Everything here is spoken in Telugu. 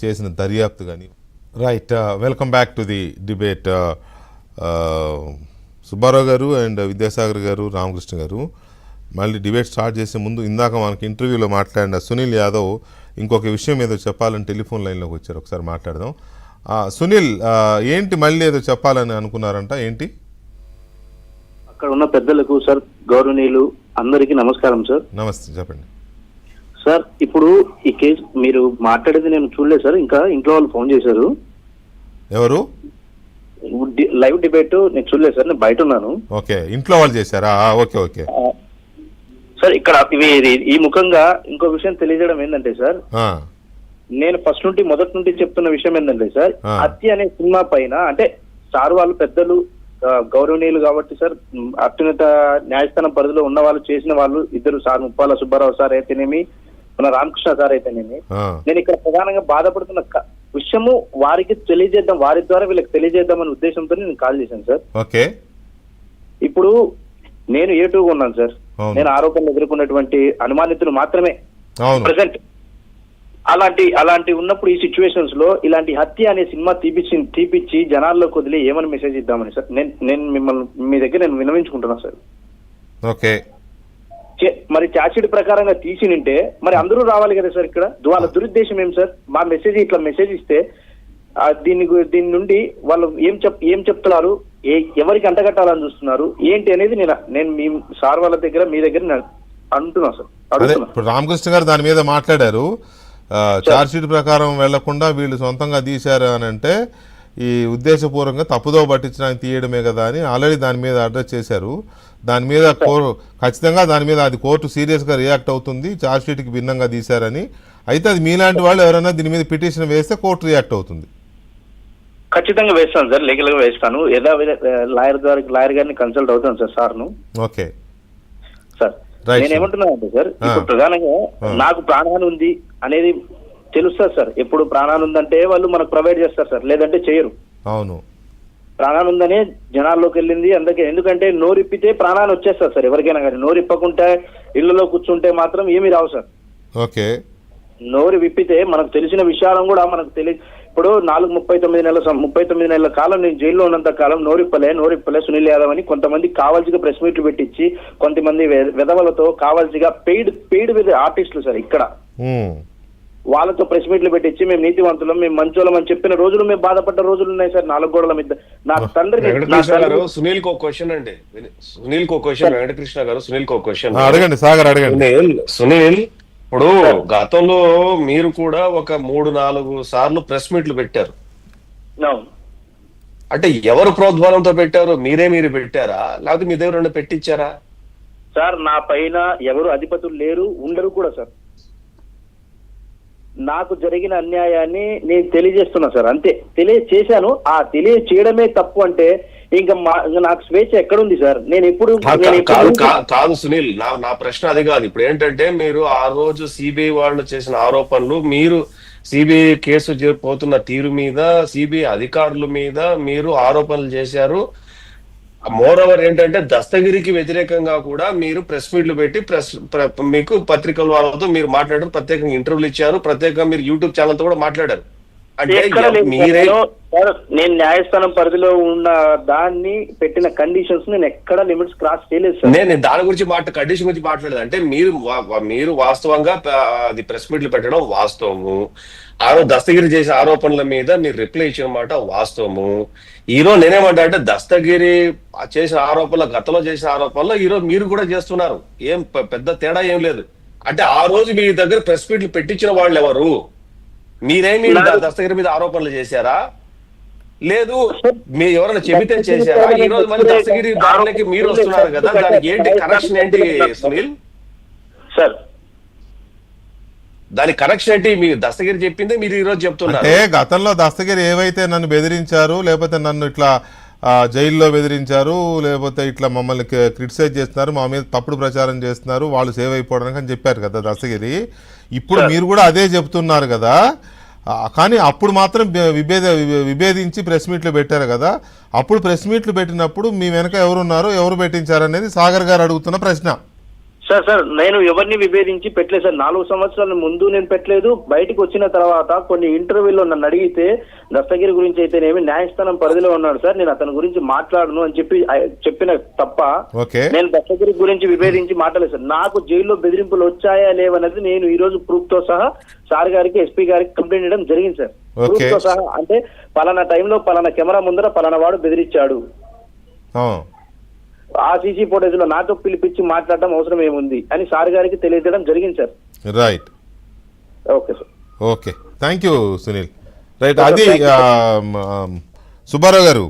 చేసిన దర్యాప్తు కానీ. Right, welcome back to the debate. Subbarao గారు అండ్ విద్యాసాగర్ గారు, రామకృష్ణ గారు, మళ్ళీ డిబేట్ స్టార్ట్ చేసే ముందు ఇందాక మనకి ఇంటర్వ్యూలో మాట్లాడిన సునీల్ యాదవ్ ఇంకొక విషయం ఏదో చెప్పాలని టెలిఫోన్ లైన్లోకి వచ్చారు. ఒకసారి మాట్లాడదాం. సునీల్, ఏంటి మళ్ళీ ఏదో చెప్పాలని అనుకున్నారంట, ఏంటి? అక్కడ ఉన్న పెద్దలకు సార్, గౌరవనీయులు అందరికీ నమస్కారం సార్. నమస్తే, చెప్పండి సార్. ఇప్పుడు ఈ కేసు మీరు మాట్లాడేది నేను చూడలేదు సార్, ఇంకా ఇంట్లో వాళ్ళు ఫోన్ చేశారు. ఎవరు? లైవ్ డిబేట్ నేను చూడలేదు సార్, నేను బయట ఉన్నాను. ఓకే, ఇంట్లో వాళ్ళు చేశారా? Okay okay sir. ఇక్కడ ఈ ముఖంగా ఇంకో విషయం తెలియజేయడం ఏంటంటే సార్, నేను ఫస్ట్ నుండి మొదటి నుండి చెప్తున్న విషయం ఏంటంటే సార్, హత్య అనే సినిమా పైన అంటే సార్ వాళ్ళు పెద్దలు గౌరవనీయులు కాబట్టి సార్, అత్యున్నత న్యాయస్థానం పరిధిలో ఉన్న వాళ్ళు చేసిన వాళ్ళు ఇద్దరు సార్, ముప్పాల సుబ్బారావు సార్ అయితేనేమి, మన రామకృష్ణ సార్ అయితేనేమి, నేను ఇక్కడ ప్రధానంగా బాధపడుతున్న విషయము వారికి తెలియజేద్దాం, వారి ద్వారా వీళ్ళకి తెలియజేద్దామనే ఉద్దేశంతో నేను కాల్ చేశాను సార్. ఓకే, ఇప్పుడు నేను ఏటూగా ఉన్నాను సార్. నేను ఆరోపణలు ఎదుర్కొన్నటువంటి అనుమానితులు మాత్రమే ప్రెసెంట్. అలాంటి ఉన్నప్పుడు ఈ సిచ్యువేషన్స్ లో ఇలాంటి హత్య అనే సినిమా తీపిచ్చి జనాల్లోకి వదిలి ఏమని మెసేజ్ ఇద్దామని సార్ నేను మిమ్మల్ని మీ దగ్గర నేను వినవించుకుంటున్నా సార్. ఓకే, మరి చార్జ్షీట్ ప్రకారంగా తీసి నింటే మరి అందరూ రావాలి కదా సార్. ఇక్కడ వాళ్ళ దురుద్దేశం ఏం సార్? మా మెసేజ్ ఇట్లా మెసేజ్ ఇస్తే దీని నుండి వాళ్ళు ఏం చెప్తున్నారు, ఎవరికి అంటగట్టాలని చూస్తున్నారు ఏంటి అనేది నేను మీ సార్ వాళ్ళ దగ్గర మీ దగ్గర అంటున్నా సార్. ఇప్పుడు రామకృష్ణ గారు దాని మీద మాట్లాడారు. చార్జ్షీట్ ప్రకారం వెళ్లకుండా వీళ్ళు సొంతంగా తీశారు అని అంటే ఈ ఉద్దేశపూర్వకంగా తప్పుదో పట్టించడానికి తీయడమే కదా అని ఆల్రెడీ దాని మీద అడ్రస్ చేశారు. దాని మీద ఖచ్చితంగా దాని మీద అది కోర్టు సీరియస్గా రియాక్ట్ అవుతుంది, చార్జ్షీట్కి భిన్నంగా తీశారని. అయితే అది మీలాంటి వాళ్ళు ఎవరైనా దీని మీద పిటిషన్ వేస్తే కోర్టు రియాక్ట్ అవుతుంది. ఖచ్చితంగా వేస్తాను సార్, లీగల్ గా వేస్తాను. లాయర్ గారిని కన్సల్ట్ అవుతాను సార్ సార్ను. ఓకే సార్, నేనేమంటున్నానంటే సార్, ఇప్పుడు ప్రధానంగా నాకు ప్రాణహాని ఉంది అనేది తెలుస్తుంది సార్. ఎప్పుడు ప్రాణాలు ఉందంటే వాళ్ళు మనకు ప్రొవైడ్ చేస్తారు సార్, లేదంటే చేయరు. అవును, ప్రాణాలు ఉందనే జనాల్లోకి వెళ్ళింది అందుకే. ఎందుకంటే నోరిప్పితే ప్రాణాలు వచ్చేస్తారు సార్ ఎవరికైనా కానీ. నోరిప్పకుంటే ఇళ్లలో కూర్చుంటే మాత్రం ఏమీ రావు సార్. ఓకే, నోరు విప్పితే మనకు తెలిసిన విషయాలను కూడా మనకు తెలియదు. ఇప్పుడు 39 నెలల కాలం నేను జైల్లో ఉన్నంత కాలం నోరిప్పలే సునీల్ యాదవ్ అని కొంతమంది కావాల్సిగా ప్రెస్ మీట్లు పెట్టించి, కొంతమంది వెధవలతో కావాల్సిగా పెయిడ్ ఆర్టిస్టులు సార్ ఇక్కడ వాళ్ళతో ప్రెస్ మీట్లు పెట్టించి మేము నీతివంతులం, మేము మంచోళం అని చెప్పిన రోజులు, మేము బాధపడ్డ రోజులు ఉన్నాయి సార్. 4 గోడల మీద నా తండ్రి. సునీల్ కో క్వశ్చన్ అండి, సునీల్ కో క్వశ్చన్, వెంకటకృష్ణ గారు సునీల్ కో క్వశ్చన్ అడగండి. సాగర్ అడగండి. సునీల్, ఇప్పుడు గతంలో మీరు కూడా ఒక 3-4 సార్లు ప్రెస్ మీట్లు పెట్టారు. అంటే ఎవరు ప్రోద్బలంతో పెట్టారు? మీరు పెట్టారా, లేకపోతే మీ దగ్గర పెట్టించారా? సార్, నా పైన ఎవరు అధిపతులు లేరు, ఉండరు కూడా సార్. నాకు జరిగిన అన్యాయాన్ని నేను తెలియజేస్తున్నా సార్, అంతే. తెలియచేశాను. ఆ తెలియచేయడమే తప్పు అంటే ఇంకా నాకు స్వేచ్ఛ ఎక్కడుంది సార్? నేను ఎప్పుడు కాదు సునీల్, నా ప్రశ్న అది కాదు. ఇప్పుడు ఏంటంటే మీరు ఆ రోజు సిబిఐ వాళ్ళు చేసిన ఆరోపణలు, మీరు సిబిఐ కేసు పోతున్న తీరు మీద, సిబిఐ అధికారుల మీద మీరు ఆరోపణలు చేశారు. మోర్ ఓవర్ ఏంటంటే దస్తగిరికి వ్యతిరేకంగా కూడా మీరు ప్రెస్ మీట్లు పెట్టి మీకు పత్రికల వాళ్ళతో మీరు మాట్లాడారు, ప్రత్యేకంగా ఇంటర్వ్యూలు ఇచ్చారు, ప్రత్యేకంగా మీరు యూట్యూబ్ ఛానల్ తో కూడా మాట్లాడారు. అంటే నేను న్యాయస్థానం పరిధిలో ఉన్న దాన్ని పెట్టిన కండిషన్స్ నేను ఎక్కడ లిమిట్స్ క్రాస్ చేయలేదు సార్. నేను దాని గురించి కండిషన్ గురించి మాట్లాడలేదు. అంటే మీరు వాస్తవంగా అది ప్రెస్ మీట్లు పెట్టడం వాస్తవము, దస్తగిరి చేసే ఆరోపణల మీద మీరు రిప్లై ఇచ్చిన మాట వాస్తవము. ఈరోజు నేనేమంటా అంటే దస్తగిరి చేసిన ఆరోపణలు, గతంలో చేసిన ఆరోపణలు ఈరోజు మీరు కూడా చేస్తున్నారు. ఏం పెద్ద తేడా ఏం లేదు. అంటే ఆ రోజు మీ దగ్గర ప్రెస్ మీట్లు పెట్టించిన వాళ్ళు ఎవరు? మీరేమి దస్తగిరి మీద ఆరోపణలు చేశారా? లేదు మీరు ఎవరైనా చెబితే చేశారా? ఈ రోజు మళ్ళీ దస్తగిరి దానికి మీరు వస్తున్నారు కదా, దానికి ఏంటి కరెక్షన్ ఏంటి సునీల్ సార్? దాని కరెక్షన్ ఏంటి? మీరు దస్తగిరి చెప్పిందే మీరు ఈ రోజు చెప్తున్నారు. గతంలో దస్తగిరి ఏవైతే నన్ను బెదిరించారు, లేకపోతే నన్ను ఇట్లా జైల్లో బెదిరించారు, లేకపోతే ఇట్లా మమ్మల్ని క్రిటిసైజ్ చేస్తున్నారు, మా మీద తప్పుడు ప్రచారం చేస్తున్నారు, వాళ్ళు సేవ్ అయిపోవడానికి అని చెప్పారు కదా దస్తగిరి. ఇప్పుడు మీరు కూడా అదే చెప్తున్నారు కదా. కానీ అప్పుడు మాత్రం విభేదించి ప్రెస్ మీట్లు పెట్టారు కదా. అప్పుడు ప్రెస్ మీట్లు పెట్టినప్పుడు మీ వెనక ఎవరున్నారు, ఎవరు పెట్టించారు అనేది సాగర్ గారు అడుగుతున్న ప్రశ్న. సార్ నేను ఎవరిని విభేదించి పెట్టలేదు సార్. 4 సంవత్సరాల ముందు నేను పెట్టలేదు. బయటకు వచ్చిన తర్వాత కొన్ని ఇంటర్వ్యూలో నన్ను అడిగితే దస్తగిరి గురించి అయితేనేమి న్యాయస్థానం పరిధిలో ఉన్నాడు సార్, నేను అతని గురించి మాట్లాడను అని చెప్పిన తప్ప నేను దస్తగిరి గురించి విభేదించి మాట్లాడలేదు సార్. నాకు జైల్లో బెదిరింపులు వచ్చాయా లేవనేది నేను ఈ రోజు ప్రూఫ్ తో సహా సార్ గారికి, ఎస్పీ గారికి కంప్లైంట్ చేయడం జరిగింది సార్. ప్రూఫ్ తో సహా, అంటే పలానా టైంలో పలానా కెమెరా ముందర పలానా వాడు బెదిరించాడు, ఆ సీసీ ఫోటేజ్ లో నాతో పిలిపించి మాట్లాడడం అవసరం ఏముంది అని సార్ గారికి తెలియజేయడం జరిగింది sir. Right, okay sir. Okay, thank you Sunil. Right, అది సుబ్బారావు గారు